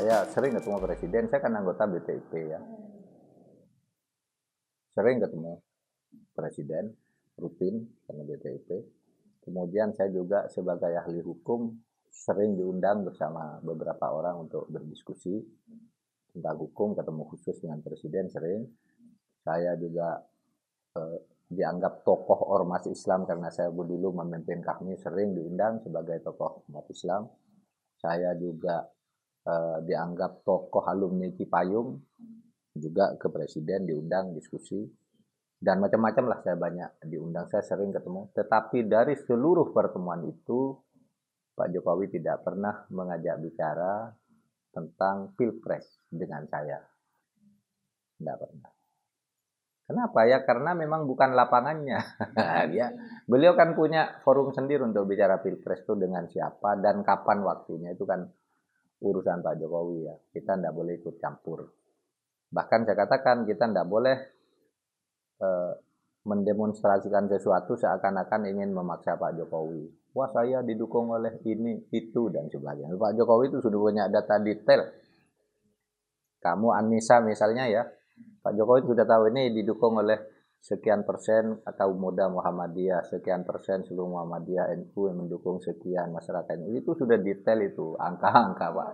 saya sering ketemu presiden, saya kan anggota BPIP ya. Sering ketemu presiden, rutin karena BPIP. Kemudian saya juga sebagai ahli hukum sering diundang bersama beberapa orang untuk berdiskusi tentang hukum, ketemu khusus dengan presiden sering. Saya juga dianggap tokoh ormas Islam karena saya dulu memimpin kami, sering diundang sebagai tokoh umat Islam. Saya juga dianggap tokoh alumni Cipayung, juga ke presiden diundang diskusi. Dan macam-macam lah, saya banyak diundang, saya sering ketemu. Tetapi dari seluruh pertemuan itu, Pak Jokowi tidak pernah mengajak bicara tentang Pilpres dengan saya. Tidak pernah. Kenapa ya? Karena memang bukan lapangannya. Beliau kan punya forum sendiri untuk bicara Pilpres itu dengan siapa dan kapan waktunya, itu kan urusan Pak Jokowi ya. Kita tidak boleh ikut campur. Bahkan saya katakan kita tidak boleh mendemonstrasikan sesuatu seakan-akan ingin memaksa Pak Jokowi. Wah, saya didukung oleh ini, itu, dan sebagainya. Pak Jokowi itu sudah punya data detail. Kamu Anissa misalnya ya, Pak Jokowi sudah tahu ini didukung oleh sekian persen atau muda Muhammadiyah, sekian persen seluruh Muhammadiyah, NU yang mendukung sekian, masyarakat NU. Itu sudah detail itu, angka-angka Pak.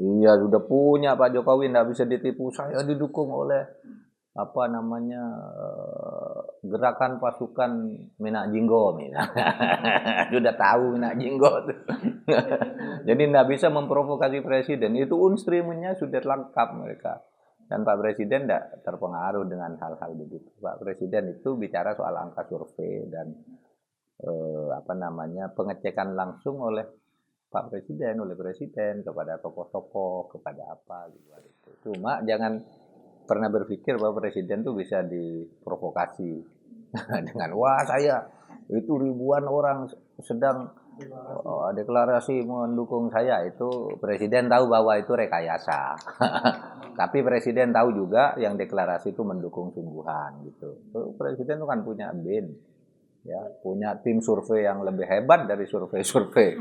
Iya, sudah punya Pak Jokowi, tidak bisa ditipu. Saya didukung oleh gerakan pasukan Minak Jinggo misalnya. Sudah tahu Minak Jinggo tuh. Jadi tidak bisa memprovokasi presiden. Itu instrumennya sudah lengkap mereka. Dan Pak Presiden tidak terpengaruh dengan hal-hal begitu. Pak Presiden itu bicara soal angka survei dan pengecekan langsung oleh Pak Presiden, oleh Presiden kepada tokoh-tokoh, kepada apa gitu. Cuma jangan pernah berpikir bahwa presiden tuh bisa diprovokasi dengan wah saya itu ribuan orang sedang deklarasi mendukung saya. Itu presiden tahu bahwa itu rekayasa. Tapi presiden tahu juga yang deklarasi itu mendukung sungguhan gitu. Presiden itu kan punya BIN, ya, punya tim survei yang lebih hebat dari survei-survei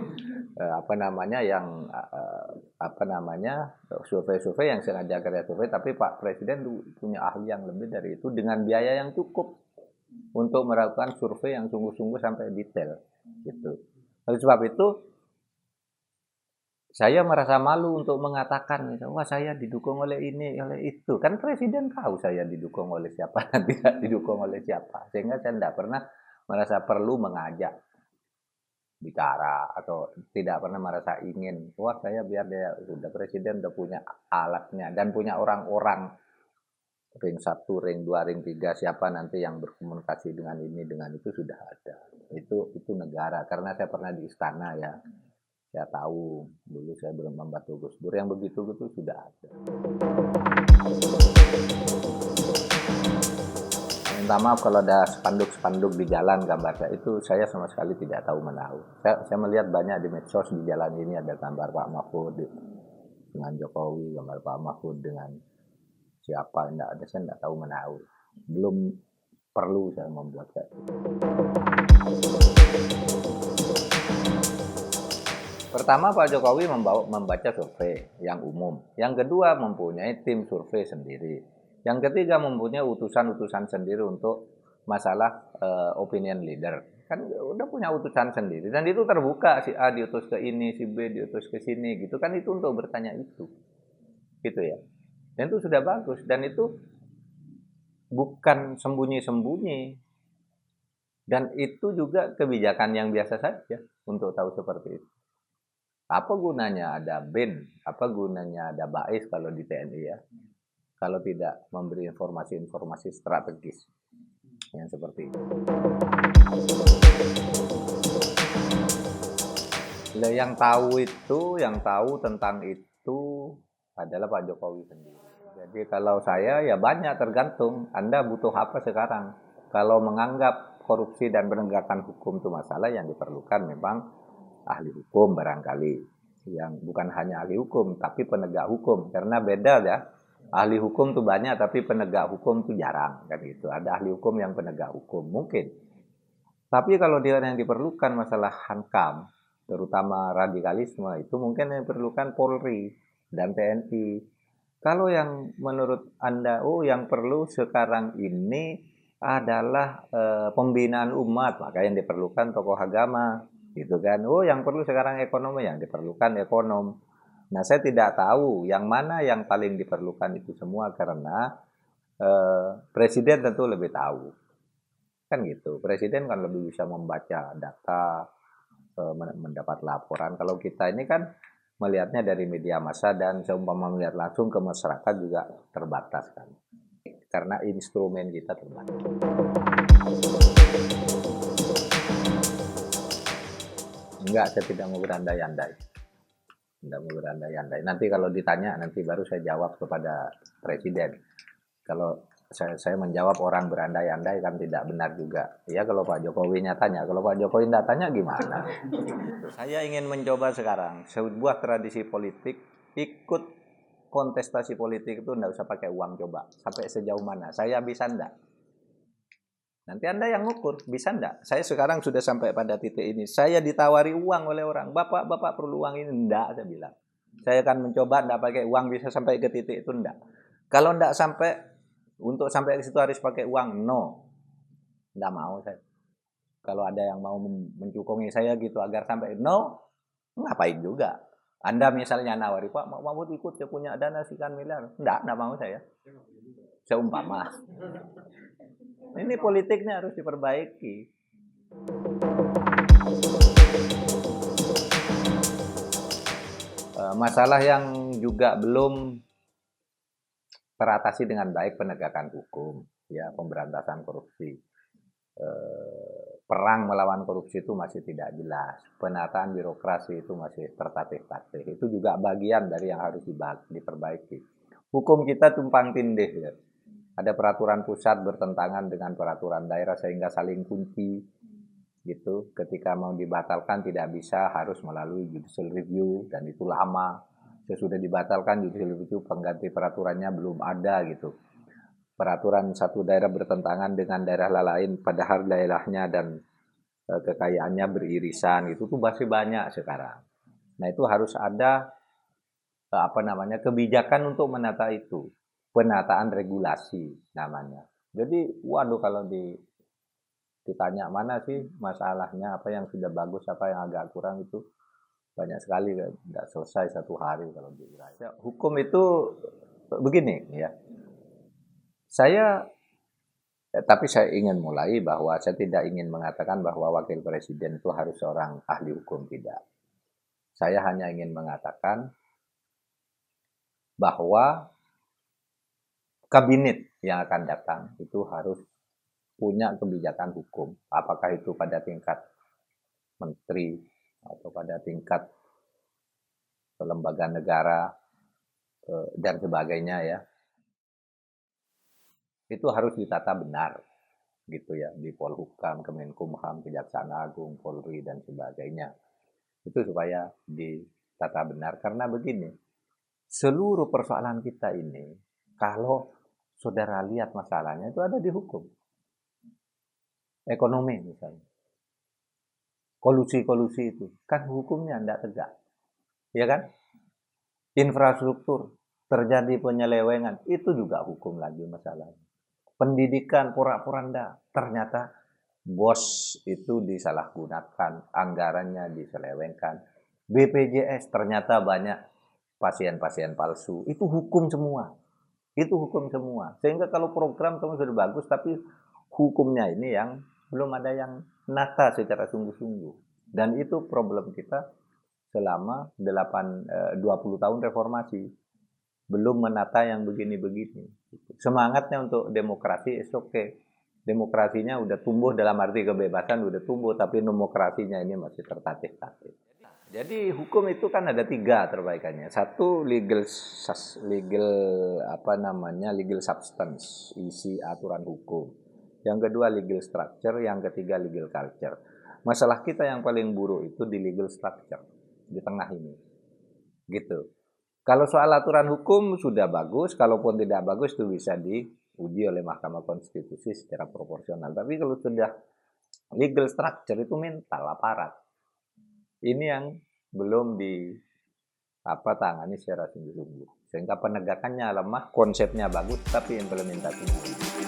survei-survei yang sengaja kerja survei. Tapi Pak Presiden punya ahli yang lebih dari itu dengan biaya yang cukup untuk melakukan survei yang sungguh-sungguh sampai detail gitu. Oleh sebab itu saya merasa malu untuk mengatakan, wah saya didukung oleh ini, oleh itu. Kan Presiden tahu saya didukung oleh siapa dan tidak didukung oleh siapa. Sehingga saya tidak pernah merasa perlu mengajak bicara atau tidak pernah merasa ingin, wah saya biar dia sudah presiden udah punya alatnya dan punya orang-orang ring 1, ring 2, ring 3 siapa nanti yang berkomunikasi dengan ini dengan itu sudah ada. Itu negara, karena saya pernah di istana ya. Saya tahu dulu saya belum membantu Gus Dur yang begitu sudah ada. Minta maaf kalau ada spanduk-spanduk di jalan gambar saya sama sekali tidak tahu menahu. Saya melihat banyak di medsos di jalan ini ada gambar Pak Mahfud dengan Jokowi, gambar Pak Mahfud dengan siapa, enggak ada, saya tidak tahu menahu. Belum perlu saya membuat kayak itu. Pertama, Pak Jokowi membaca survei yang umum. Yang kedua, mempunyai tim survei sendiri. Yang ketiga, mempunyai utusan-utusan sendiri untuk masalah opinion leader. Kan udah punya utusan sendiri. Dan itu terbuka, si A diutus ke ini, si B diutus ke sini. Gitu kan, itu untuk bertanya itu. Gitu ya. Dan itu sudah bagus. Dan itu bukan sembunyi-sembunyi. Dan itu juga kebijakan yang biasa saja untuk tahu seperti itu. Apa gunanya ada BIN? Apa gunanya ada BAIS kalau di TNI ya? Kalau tidak memberi informasi-informasi strategis yang seperti itu. Yang tahu tentang itu adalah Pak Jokowi sendiri. Jadi kalau saya ya banyak, tergantung Anda butuh apa sekarang. Kalau menganggap korupsi dan penegakan hukum itu masalah, yang diperlukan memang ahli hukum barangkali. Yang bukan hanya ahli hukum tapi penegak hukum, karena beda ya. Ahli hukum tuh banyak tapi penegak hukum tuh jarang kan gitu. Ada ahli hukum yang penegak hukum mungkin. Tapi kalau dia yang diperlukan masalah hankam, terutama radikalisme, itu mungkin yang diperlukan Polri. dan TNI. Kalau yang menurut Anda, yang perlu sekarang ini adalah pembinaan umat, maka yang diperlukan tokoh agama, gitu kan? Yang perlu sekarang ekonomi, yang diperlukan ekonom. Nah, saya tidak tahu yang mana yang paling diperlukan itu semua karena presiden tentu lebih tahu, kan gitu. Presiden kan lebih bisa membaca data, mendapat laporan. Kalau kita ini kan melihatnya dari media massa dan seumpama melihat langsung ke masyarakat juga terbatas kan. Karena instrumen kita terbatas. Enggak, saya tidak mau berandai-andai. Tidak mau berandai-andai. Nanti kalau ditanya, nanti baru saya jawab kepada presiden. Kalau saya menjawab orang berandai-andai kan tidak benar juga. Ya kalau Pak Jokowinya tanya, kalau Pak Jokowi tidak tanya gimana? Saya ingin mencoba sekarang sebuah tradisi politik, ikut kontestasi politik itu tidak usah pakai uang, coba sampai sejauh mana saya bisa enggak. Nanti Anda yang ngukur, bisa enggak? Saya sekarang sudah sampai pada titik ini. Saya ditawari uang oleh orang. Bapak perlu uang ini? Enggak, saya bilang. Saya akan mencoba enggak pakai uang bisa sampai ke titik itu enggak. Kalau enggak sampai, untuk sampai ke situ harus pakai uang, no. Enggak mau saya. Kalau ada yang mau mencukungi saya gitu agar sampai no, ngapain juga. Anda misalnya nawari, Pak, mau ikut, saya punya dana sekian miliar. Enggak mau saya. Seumpama. Ini politiknya harus diperbaiki. Masalah yang juga belum teratasi dengan baik penegakan hukum, ya pemberantasan korupsi. Perang melawan korupsi itu masih tidak jelas. Penataan birokrasi itu masih tertatih-tatih. Itu juga bagian dari yang harus diperbaiki. Hukum kita tumpang tindih, ya. Ada peraturan pusat bertentangan dengan peraturan daerah sehingga saling kunci gitu. Ketika mau dibatalkan tidak bisa, harus melalui judicial review dan itu lama. Sesudah dibatalkan judicial review, pengganti peraturannya belum ada gitu. Peraturan satu daerah bertentangan dengan daerah lain padahal daerahnya dan kekayaannya beririsan, itu tuh masih banyak sekarang. Nah, itu harus ada kebijakan untuk menata itu. Penataan regulasi namanya. Jadi, waduh kalau ditanya mana sih masalahnya, apa yang sudah bagus, apa yang agak kurang itu banyak sekali, tidak selesai satu hari kalau diurai. Hukum itu begini ya. Tapi saya ingin mulai bahwa saya tidak ingin mengatakan bahwa wakil presiden itu harus seorang ahli hukum, tidak. Saya hanya ingin mengatakan bahwa kabinet yang akan datang itu harus punya kebijakan hukum, apakah itu pada tingkat menteri atau pada tingkat lembaga negara dan sebagainya ya. Itu harus ditata benar gitu ya, di Polhukam, Kemenkumham, Kejaksaan Agung, Polri dan sebagainya. Itu supaya ditata benar karena begini, seluruh persoalan kita ini kalau saudara lihat masalahnya itu ada di hukum. Ekonomi misalnya. Kolusi-kolusi itu kan hukumnya tidak tegak. Ya kan? Infrastruktur terjadi penyelewengan, itu juga hukum lagi masalahnya. Pendidikan porak-poranda, ternyata bos itu disalahgunakan, anggarannya diselewengkan. BPJS ternyata banyak pasien-pasien palsu, itu hukum semua. Itu hukum semua. Sehingga kalau program kamu sudah bagus, tapi hukumnya ini yang belum ada yang nata secara sungguh-sungguh. Dan itu problem kita selama 20 tahun reformasi. Belum menata yang begini-begini. Semangatnya untuk demokrasi is okay. Demokrasinya udah tumbuh dalam arti kebebasan udah tumbuh, tapi demokrasinya ini masih tertatih-tatih. Jadi hukum itu kan ada 3 terbaikannya. Satu legal substance, isi aturan hukum. Yang kedua legal structure, yang ketiga legal culture. Masalah kita yang paling buruk itu di legal structure, di tengah ini. Gitu. Kalau soal aturan hukum sudah bagus, kalaupun tidak bagus itu bisa diuji oleh Mahkamah Konstitusi secara proporsional. Tapi kalau sudah legal structure itu mental, aparat. Ini yang belum apa tangani secara sungguh-sungguh. Sehingga penegakannya lemah, konsepnya bagus, tapi implementasinya lemah.